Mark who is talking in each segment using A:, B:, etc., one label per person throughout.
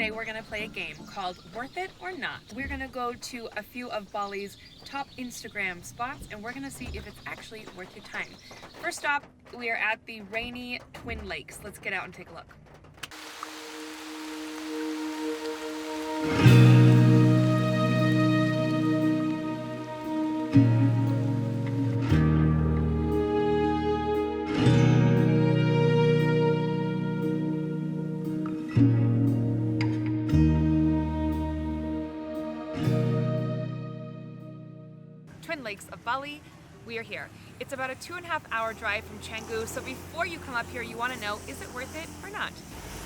A: today we're going to play a game called Worth It or Not. We're going to go to a few of Bali's top Instagram spots and we're going to see if it's actually worth your time. First stop, we are at the rainy Twin Lakes. Let's get out and take a look. Twin Lakes of Bali, we are here. It's about a 2.5-hour drive from Canggu, so before you come up here you want to know, is it worth it or not?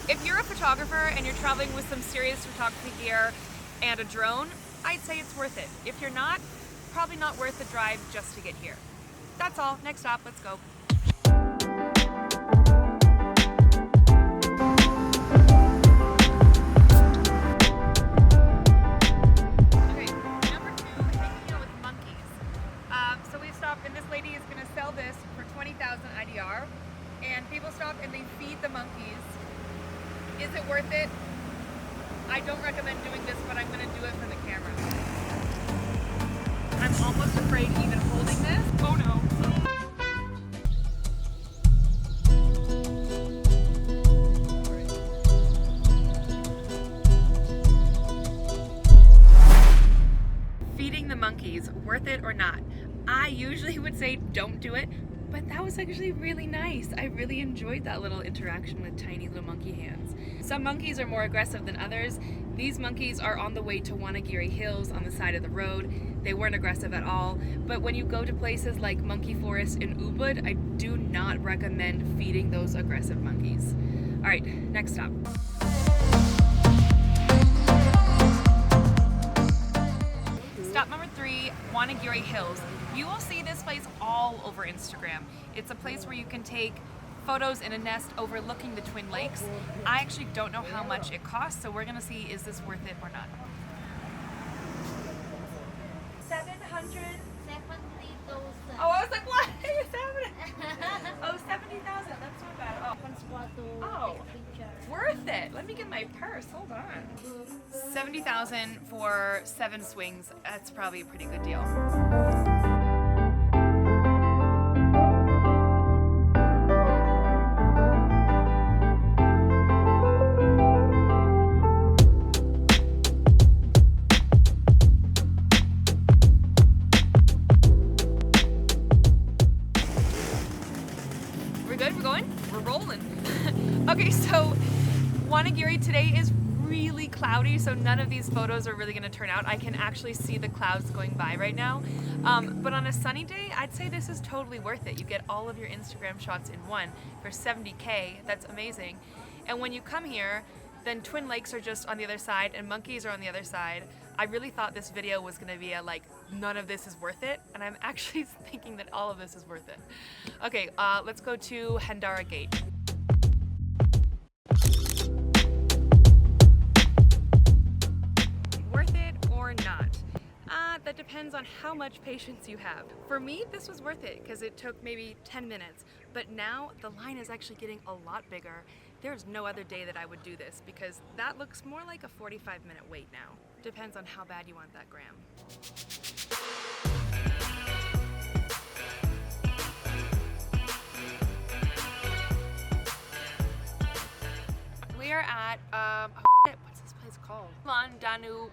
A: If you're a photographer and you're traveling with some serious photography gear and a drone, I'd say it's worth it. If you're not, probably not worth the drive just to get here. That's all. Next stop, let's go. And this lady is going to sell this for 20,000 IDR, and people stop and they feed the monkeys. Is it worth it? I don't recommend doing this, but I'm going to do it for the camera. I'm almost afraid even holding this. Oh no. Feeding the monkeys, worth it or not? I usually would say don't do it, but that was actually really nice. I really enjoyed that little interaction with tiny little monkey hands. Some monkeys are more aggressive than others. These monkeys are on the way to Wanagiri Hills on the side of the road. They weren't aggressive at all, but when you go to places like Monkey Forest in Ubud, I do not recommend feeding those aggressive monkeys. All right, next stop. Stop number 3, Wanagiri Hills. You will see this place all over Instagram. It's a place where you can take photos in a nest overlooking the Twin Lakes. I actually don't know how much it costs, so we're gonna see is this worth it or not. 700?
B: 70,000.
A: Oh, I was like, what? Oh, 70,000, that's not bad. Oh, worth it. Let me get my purse, hold on. 70,000 for 7 swings, that's probably a pretty good deal. We're good, we're going? We're rolling. Okay, so Wanagiri today is really cloudy, so none of these photos are really going to turn out. I can actually see the clouds going by right now. But on a sunny day, I'd say this is totally worth it. You get all of your Instagram shots in one for 70K. That's amazing. And when you come here, then Twin Lakes are just on the other side and monkeys are on the other side. I really thought this video was going to be a like, none of this is worth it, and I'm actually thinking that all of this is worth it. Okay, let's go to Handara Gate. Worth it or not? That depends on how much patience you have. For me, this was worth it because it took maybe 10 minutes, but now the line is actually getting a lot bigger. There's no other day that I would do this because that looks more like a 45-minute wait now. Depends on how bad you want that gram. We are at, what's this place called? Ulun Danu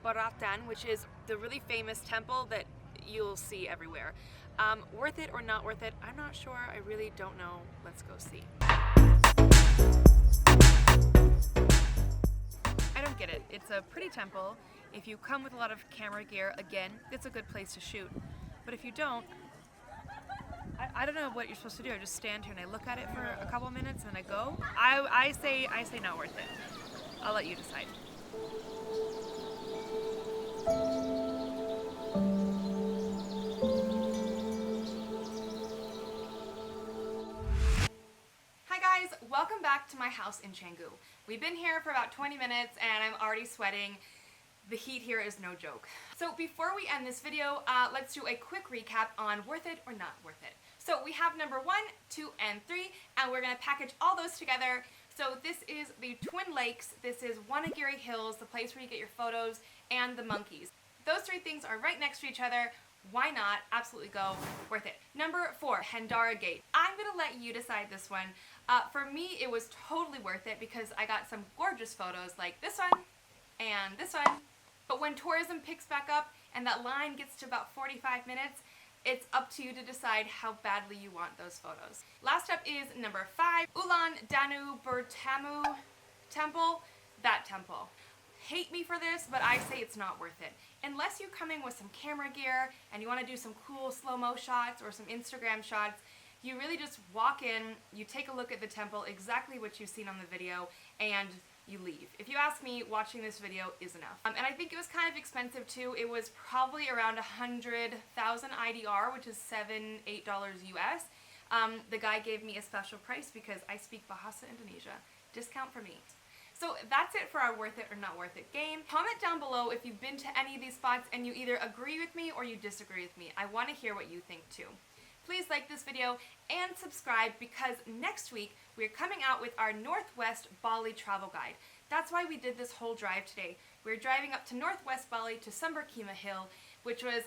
A: Beratan, which is the really famous temple that you'll see everywhere. Worth it or not worth it? I'm not sure. I really don't know. Let's go see. I don't get it. It's a pretty temple. If you come with a lot of camera gear, again, it's a good place to shoot. But if you don't, I don't know what you're supposed to do. I just stand here and I look at it for a couple of minutes and I go. I say not worth it. I'll let you decide. Hi guys, welcome back to my house in Canggu. We've been here for about 20 minutes and I'm already sweating. The heat here is no joke. So before we end this video, let's do a quick recap on worth it or not worth it. So we have number 1, 2, and 3, and we're gonna package all those together So this is the Twin Lakes, this is Wanagiri Hills, the place where you get your photos, and the monkeys. Those three things are right next to each other. Why not? Absolutely go. Worth it. Number 4, Handara Gate. I'm gonna let you decide this one. For me, it was totally worth it because I got some gorgeous photos like this one and this one. But when tourism picks back up and that line gets to about 45 minutes, it's up to you to decide how badly you want those photos. Last up is number 5, Ulun Danu Beratan temple. That temple. Hate me for this, but I say it's not worth it. Unless you're coming with some camera gear and you want to do some cool slow-mo shots or some Instagram shots, you really just walk in, you take a look at the temple, exactly what you've seen on the video, and you leave. If you ask me, watching this video is enough. And I think it was kind of expensive too. It was probably around 100,000 IDR, which is $7-8 US. The guy gave me a special price because I speak Bahasa Indonesia. Discount for me. So that's it for our worth it or not worth it game. Comment down below if you've been to any of these spots and you either agree with me or you disagree with me. I want to hear what you think too. Please like this video and subscribe because next week we're coming out with our Northwest Bali travel guide. That's why we did this whole drive today. We're driving up to Northwest Bali to Sumberkima Hill, which was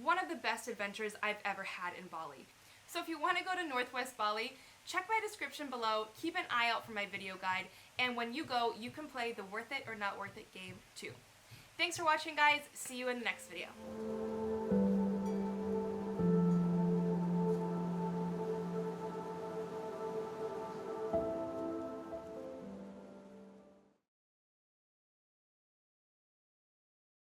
A: one of the best adventures I've ever had in Bali. So if you want to go to Northwest Bali, check my description below, keep an eye out for my video guide, and when you go, you can play the worth it or not worth it game too. Thanks for watching, guys. See you in the next video.